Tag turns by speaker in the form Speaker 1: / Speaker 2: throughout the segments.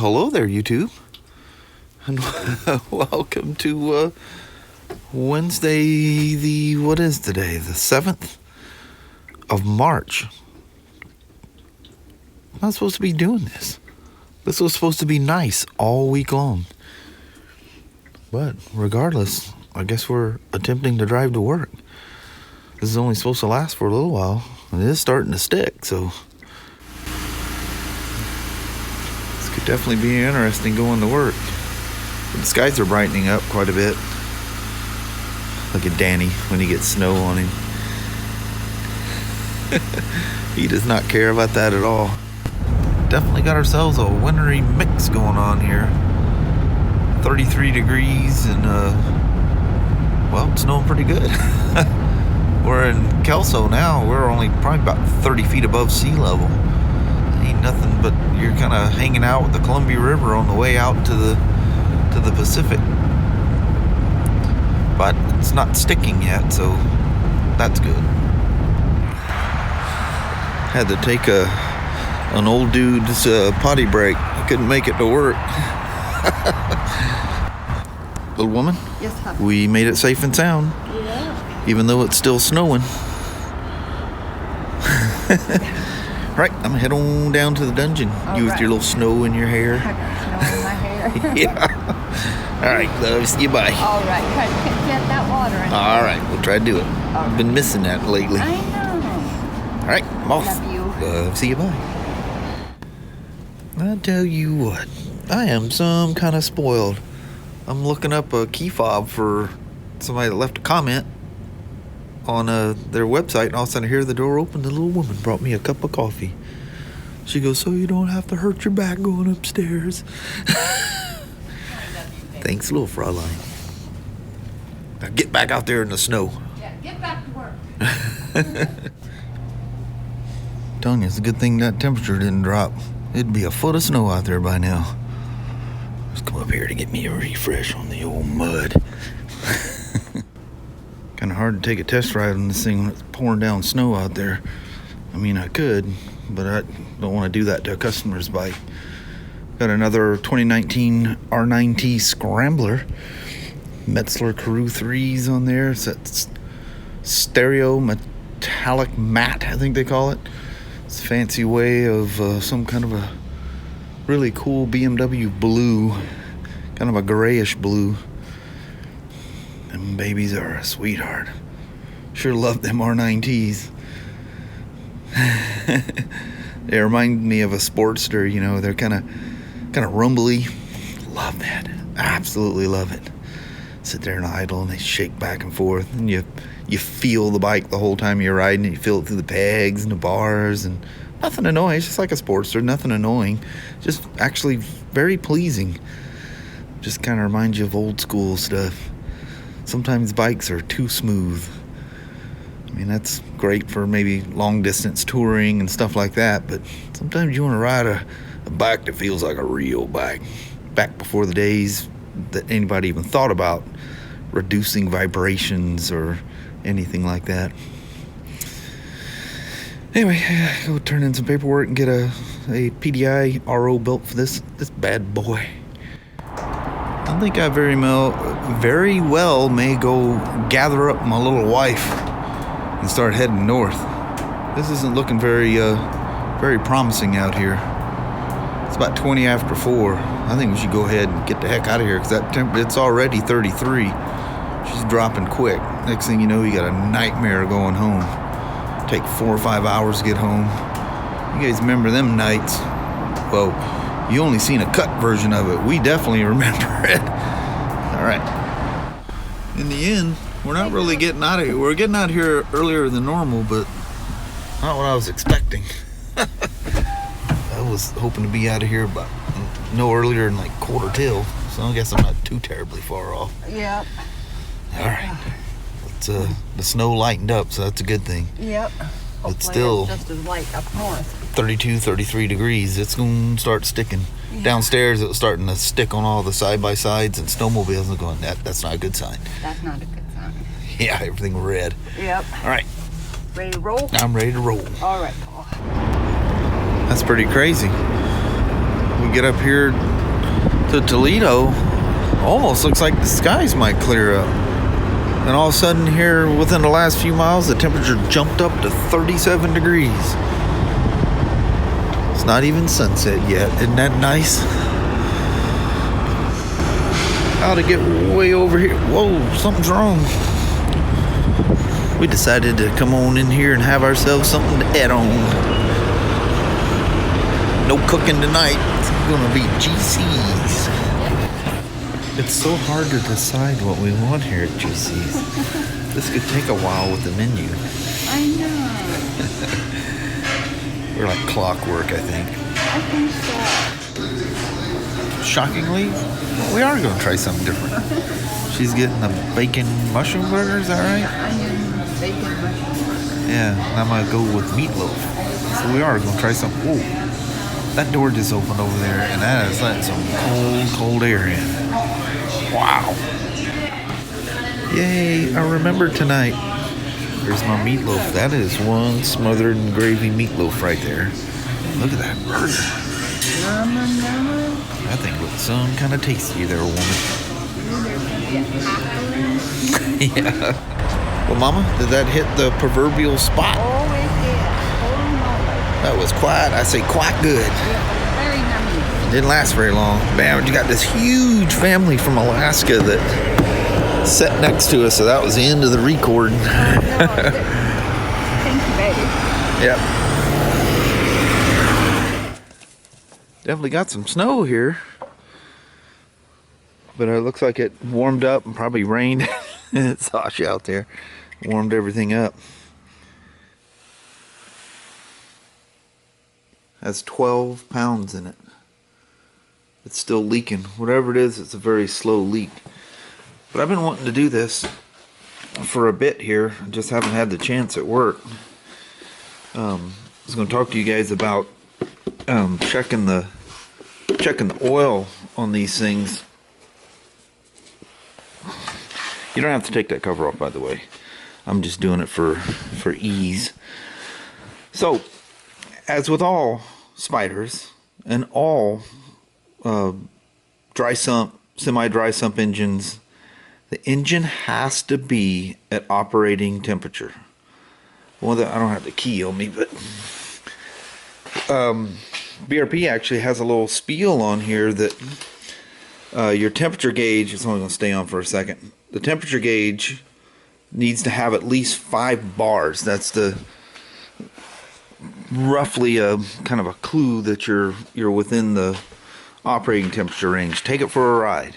Speaker 1: hello there, YouTube, and welcome to Wednesday, what is today? The 7th of March. I'm not supposed to be doing this. This was supposed to be nice all week long. But regardless, I guess we're attempting to drive to work. This is only supposed to last for a little while, and it is starting to stick, so this could definitely be interesting going to work. The skies are brightening up quite a bit. Look at Danny when he gets snow on him. He does not care about that at all. Definitely got ourselves a wintry mix going on here. 33 degrees and well, it's snowing pretty good. We're in Kelso now. We're only probably about 30 feet above sea level. Ain't nothing but you're kind of hanging out with the Columbia River on the way out to the Pacific. But it's not sticking yet, so that's good. Had to take an old dude's potty break. I couldn't make it to work. Little woman?
Speaker 2: Yes, honey.
Speaker 1: We made it safe and sound.
Speaker 2: Yeah.
Speaker 1: Even though it's still snowing. Right, I'm gonna head on down to the dungeon. You with your little snow in your hair.
Speaker 2: I got snow in my hair.
Speaker 1: Yeah. All right, loves. See you, bye.
Speaker 2: All right, try to get that water in.
Speaker 1: All right, we'll try to do it. I've been missing that lately.
Speaker 2: I know.
Speaker 1: All right, I'm off.
Speaker 2: Love you.
Speaker 1: See you, bye. I tell you what, I am some kind of spoiled. I'm looking up a key fob for somebody that left a comment on their website, and all of a sudden I hear the door open. The little woman brought me a cup of coffee. She goes, so you don't have to hurt your back going upstairs. Thanks, little Fraulein. Now get back out there in the snow.
Speaker 2: Yeah, get back to work.
Speaker 1: Telling you, it's a good thing that temperature didn't drop. It'd be a foot of snow out there by now. Let's come up here to get me a refresh on the old mud. Kind of hard to take a test ride on this thing when it's pouring down snow out there. I mean, I could, but I don't want to do that to a customer's bike. Got another 2019 R9T Scrambler. Metzler Carew 3s on there. It's that stereo metallic matte, I think they call it. It's a fancy way of some kind of a really cool BMW blue. Kind of a grayish blue. Them babies are a sweetheart. Sure love them R9Ts. They remind me of a Sportster, you know. They're kind of rumbly. Love that. Absolutely love it. Sit there and idle, and they shake back and forth, and you feel the bike the whole time you're riding, and you feel it through the pegs and the bars, and nothing annoying. It's just like a Sportster, nothing annoying. Just actually very pleasing. Just kind of reminds you of old school stuff. Sometimes bikes are too smooth. I mean, that's great for maybe long distance touring and stuff like that, but sometimes you want to ride a bike that feels like a real bike. Back before the days that anybody even thought about reducing vibrations or anything like that. Anyway, I go turn in some paperwork and get a PDI RO built for this bad boy. I think I very well may go gather up my little wife and start heading north. This isn't looking very promising out here. It's about 20 after 4. I think we should go ahead and get the heck out of here because it's already 33. She's dropping quick. Next thing you know, you got a nightmare going home. Take 4 or 5 hours to get home. You guys remember them nights? Well, you only seen a cut version of it. We definitely remember it. All right. In the end, we're not really getting out of here. We're getting out of here earlier than normal, but not what I was expecting. I was hoping to be out of here about no earlier than like 1:45, so I guess I'm not too terribly far off.
Speaker 2: Yep.
Speaker 1: All right. The snow lightened up, so that's a good thing.
Speaker 2: Yep.
Speaker 1: It's still
Speaker 2: just as light up north.
Speaker 1: 32, 33 degrees. It's going to start sticking. Yeah. Downstairs, it was starting to stick on all the side-by-sides and snowmobiles. I'm going, that's not a good sign.
Speaker 2: That's not a good sign.
Speaker 1: Yeah, everything red.
Speaker 2: Yep.
Speaker 1: All right.
Speaker 2: Ready to roll?
Speaker 1: I'm ready to roll.
Speaker 2: All right, Paul.
Speaker 1: That's pretty crazy. we get up here to Toledo, almost looks like the skies might clear up. And all of a sudden here, within the last few miles, the temperature jumped up to 37 degrees. It's not even sunset yet. Isn't that nice? How to get way over here. Whoa, something's wrong. We decided to come on in here and have ourselves something to add on. No cooking tonight. It's gonna be GC's. It's so hard to decide what we want here at GC's. This could take a while with the menu.
Speaker 2: I know.
Speaker 1: We're like clockwork, I think.
Speaker 2: I think so.
Speaker 1: Shockingly, we are going to try something different. She's getting the bacon mushroom burger, is that right?
Speaker 2: Onion, bacon, mushroom.
Speaker 1: Yeah, and I'm going to go with meatloaf. So we are going to try something. Whoa, that door just opened over there, and that is letting some cold air in. Wow. Yay, I remember tonight. There's my meatloaf. That is one smothered in gravy meatloaf right there. Look at that burger. That thing looks some kind of tasty there, woman. Yeah. Well, Mama, did that hit the proverbial spot?
Speaker 2: Oh, it did.
Speaker 1: That was quite, I say quite good.
Speaker 2: Very yummy.
Speaker 1: Didn't last very long. Bam, you got this huge family from Alaska that sat next to us, so that was the end of the record.
Speaker 2: Thank you, baby.
Speaker 1: Yep. Definitely got some snow here. But it looks like it warmed up and probably rained. It's hot out there. Warmed everything up. Has 12 pounds in it. It's still leaking. Whatever it is, it's a very slow leak. But I've been wanting to do this for a bit here. I just haven't had the chance at work. I was going to talk to you guys about checking the oil on these things. You don't have to take that cover off, by the way. I'm just doing it for ease. So, as with all Spyders and all dry sump, semi-dry sump engines, the engine has to be at operating temperature. Well, I don't have the key on me, but BRP actually has a little spiel on here that your temperature gauge, it's only going to stay on for a second. The temperature gauge needs to have at least 5 bars. That's the roughly a kind of a clue that you're within the operating temperature range. Take it for a ride.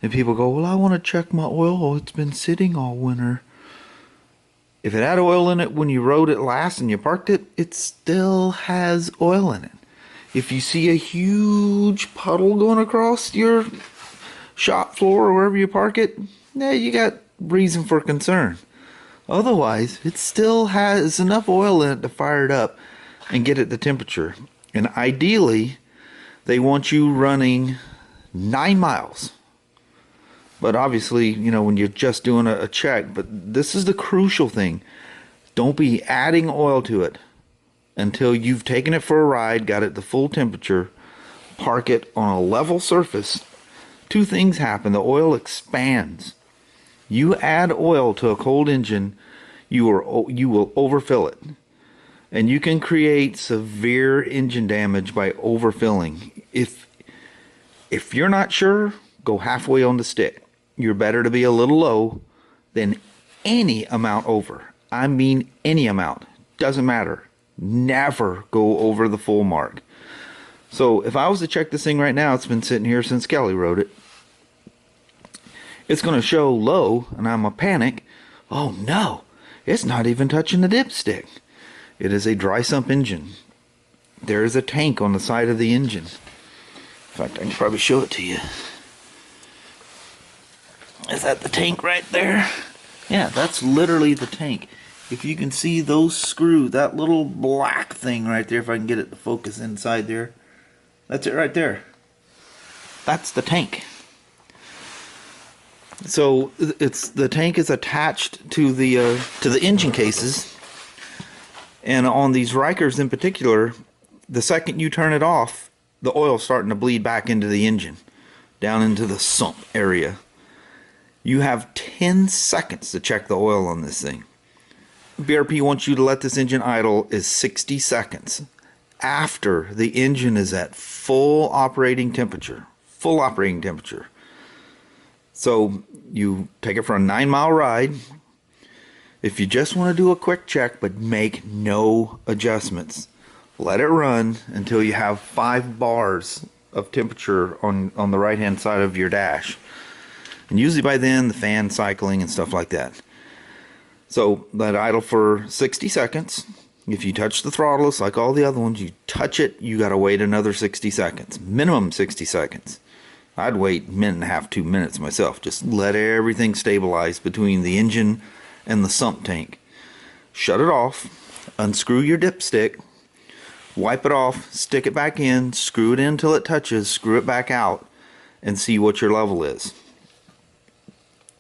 Speaker 1: And people go, well, I want to check my oil. Oh, it's been sitting all winter. If it had oil in it when you rode it last and you parked it, it still has oil in it. If you see a huge puddle going across your shop floor or wherever you park it, you got reason for concern. Otherwise, it still has enough oil in it to fire it up and get it to temperature. And ideally, they want you running 9 miles. But obviously, you know, when you're just doing a check, but this is the crucial thing. Don't be adding oil to it until you've taken it for a ride, got it to full temperature, park it on a level surface. 2 things happen. The oil expands. You add oil to a cold engine, you will overfill it. And you can create severe engine damage by overfilling. If you're not sure, go halfway on the stick. You're better to be a little low than any amount over. I mean any amount. Doesn't matter. Never go over the full mark. So if I was to check this thing right now, it's been sitting here since Kelly rode it. It's going to show low, and I'm a panic. Oh no, it's not even touching the dipstick. It is a dry sump engine. There is a tank on the side of the engine. In fact, I can probably show it to you. Is that the tank right there? Yeah, that's literally the tank. If you can see those screws, that little black thing right there, if I can get it to focus inside there, that's it right there. That's the tank. So the tank is attached to the engine cases, and on these Rykers in particular, the second you turn it off, the oil's starting to bleed back into the engine, down into the sump area. You have 10 seconds to check the oil on this thing. BRP wants you to let this engine idle is 60 seconds after the engine is at full operating temperature. Full operating temperature. So you take it for a 9-mile ride. If you just want to do a quick check but make no adjustments, let it run until you have 5 bars of temperature on the right hand side of your dash. And usually by then the fan cycling and stuff like that. So let it idle for 60 seconds. If you touch the throttle, it's like all the other ones, you touch it, you gotta wait another 60 seconds. Minimum 60 seconds. I'd wait a minute and a half, 2 minutes myself. Just let everything stabilize between the engine and the sump tank. Shut it off, unscrew your dipstick, wipe it off, stick it back in, screw it in till it touches, screw it back out, and see what your level is.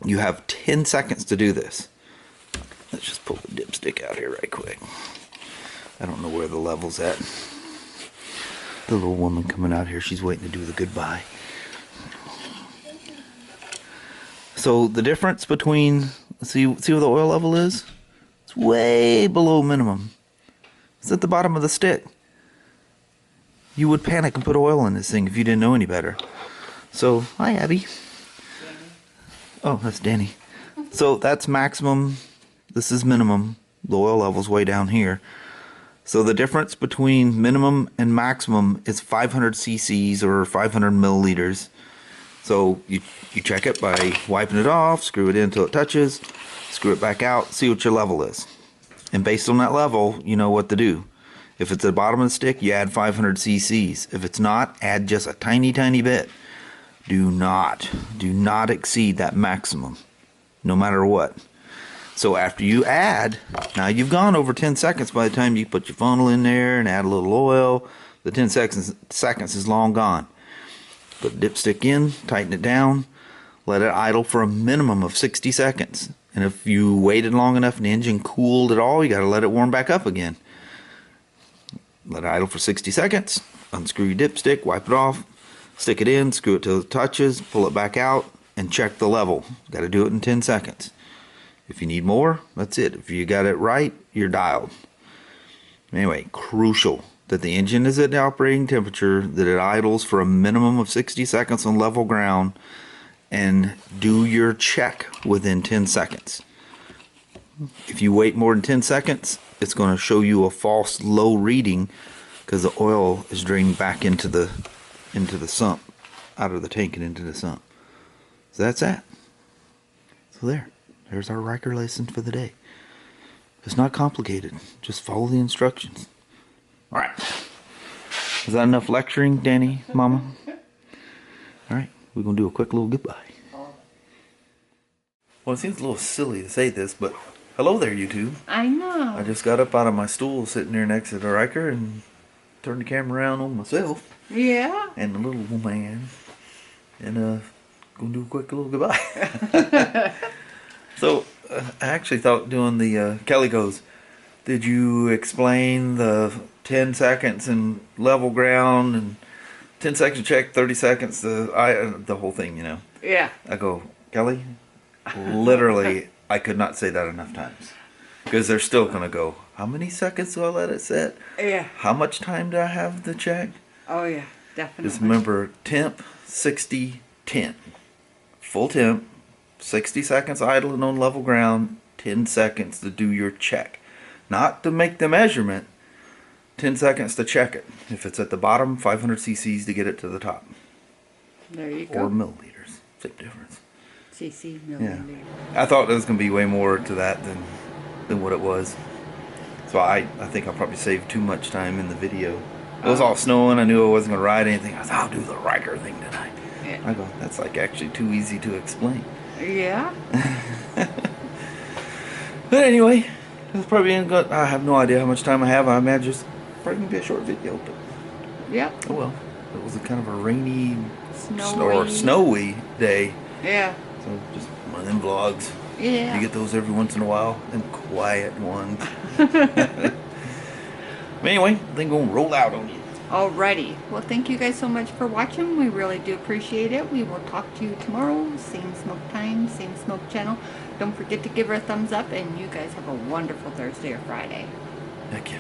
Speaker 1: You have 10 seconds to do this. Let's just pull the dipstick out here right quick. I don't know where the level's at. The little woman coming out here, she's waiting to do the goodbye. So the difference between, see where the oil level is? It's way below minimum. It's at the bottom of the stick. You would panic and put oil in this thing if you didn't know any better. So, hi Abby. Oh, that's Danny. So that's maximum. This is minimum. The oil level's way down here. So the difference between minimum and maximum is 500 cc's or 500 milliliters. So you check it by wiping it off, screw it in until it touches, screw it back out, see what your level is. And based on that level, you know what to do. If it's at the bottom of the stick, you add 500 cc's. If it's not, add just a tiny, tiny bit. Do not exceed that maximum, no matter what. So after you add, now you've gone over 10 seconds by the time you put your funnel in there and add a little oil. The 10 seconds is long gone. Put the dipstick in, tighten it down, let it idle for a minimum of 60 seconds. And if you waited long enough and the engine cooled at all, you got to let it warm back up again. Let it idle for 60 seconds, unscrew your dipstick, wipe it off, stick it in, screw it till it touches, pull it back out, and check the level. Got to do it in 10 seconds. If you need more, that's it. If you got it right, you're dialed. Anyway, crucial that the engine is at the operating temperature, that it idles for a minimum of 60 seconds on level ground, and do your check within 10 seconds. If you wait more than 10 seconds, it's going to show you a false low reading because the oil is draining back into the sump, out of the tank and into the sump. So that's that. So there's our Ryker license for the day. It's not complicated. Just follow the instructions. All right. Is that enough lecturing, Danny, Mama? All right. We're going to do a quick little goodbye. Well, it seems a little silly to say this, but hello there, YouTube.
Speaker 2: I know.
Speaker 1: I just got up out of my stool sitting there next to the Ryker and turned the camera around on myself.
Speaker 2: Yeah.
Speaker 1: And the little man. And gonna do a quick little goodbye. So, I actually thought doing the Kelly goes, did you explain the 10 seconds and level ground and 10 seconds check, 30 seconds, the whole thing, you know?
Speaker 2: Yeah.
Speaker 1: I go, Kelly, literally, I could not say that enough times. Because they're still going to go, how many seconds do I let it set?
Speaker 2: Yeah.
Speaker 1: How much time do I have to check?
Speaker 2: Oh, yeah. Definitely.
Speaker 1: Just remember, temp, 60, 10. Full temp, 60 seconds idling on level ground, 10 seconds to do your check. Not to make the measurement, 10 seconds to check it. If it's at the bottom, 500 cc's to get it to the top.
Speaker 2: There you go.
Speaker 1: Or milliliters. Same difference.
Speaker 2: CC
Speaker 1: Yeah.
Speaker 2: milliliter.
Speaker 1: I thought there was going to be way more to that than what it was. So I think I'll probably save too much time in the video. It was all snowing. I knew I wasn't going to ride anything. I thought, I'll do the Ryker thing tonight.
Speaker 2: Yeah.
Speaker 1: I go, that's like actually too easy to explain.
Speaker 2: Yeah.
Speaker 1: But anyway, it's probably I have no idea how much time I have. I imagine it's probably going to be a short video. But
Speaker 2: Yep.
Speaker 1: oh well. It was a kind of a rainy
Speaker 2: Snowy.
Speaker 1: snowy day.
Speaker 2: Yeah.
Speaker 1: So just one of them vlogs.
Speaker 2: Yeah.
Speaker 1: You get those every once in a while. Them quiet ones. But anyway, they're going to roll out on you.
Speaker 2: Alrighty. Well, thank you guys so much for watching. We really do appreciate it. We will talk to you tomorrow. Same smoke time, same smoke channel. Don't forget to give her a thumbs up, and you guys have a wonderful Thursday or Friday.
Speaker 1: Heck yeah.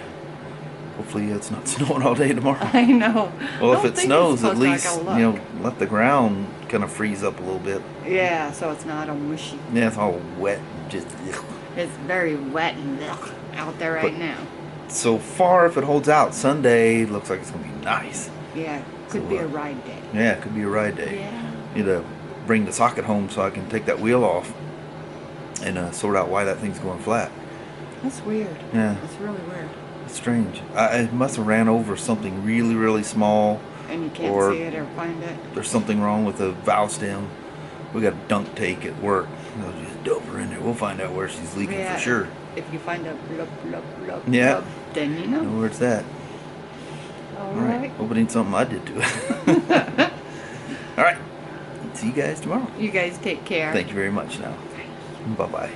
Speaker 1: Hopefully it's not snowing all day tomorrow.
Speaker 2: I know.
Speaker 1: Well, if it snows, at least,
Speaker 2: to,
Speaker 1: you know, let the ground kind of freeze up a little bit.
Speaker 2: Yeah, so it's not all mushy.
Speaker 1: Yeah, it's all wet. Just ugh.
Speaker 2: It's very wet and out there right now.
Speaker 1: So far, if it holds out, Sunday looks like it's going to be nice.
Speaker 2: Yeah, could be a ride day.
Speaker 1: Yeah, it could be a ride day.
Speaker 2: Yeah.
Speaker 1: Need to bring the socket home so I can take that wheel off and sort out why that thing's going flat.
Speaker 2: That's weird.
Speaker 1: Yeah.
Speaker 2: It's really weird.
Speaker 1: It's strange. I must have ran over something really, really small.
Speaker 2: And you can't see it or find it.
Speaker 1: There's something wrong with the valve stem. We got a dunk tank at work. I'll just dump her in there. We'll find out where she's leaking for sure.
Speaker 2: If you find a blub, blub, blub,
Speaker 1: yeah.
Speaker 2: blub, then you know.
Speaker 1: Know where it's at.
Speaker 2: All right.
Speaker 1: Hope it ain't something I did to it. All right. See you guys tomorrow.
Speaker 2: You guys take care.
Speaker 1: Thank you very much now. Bye-bye.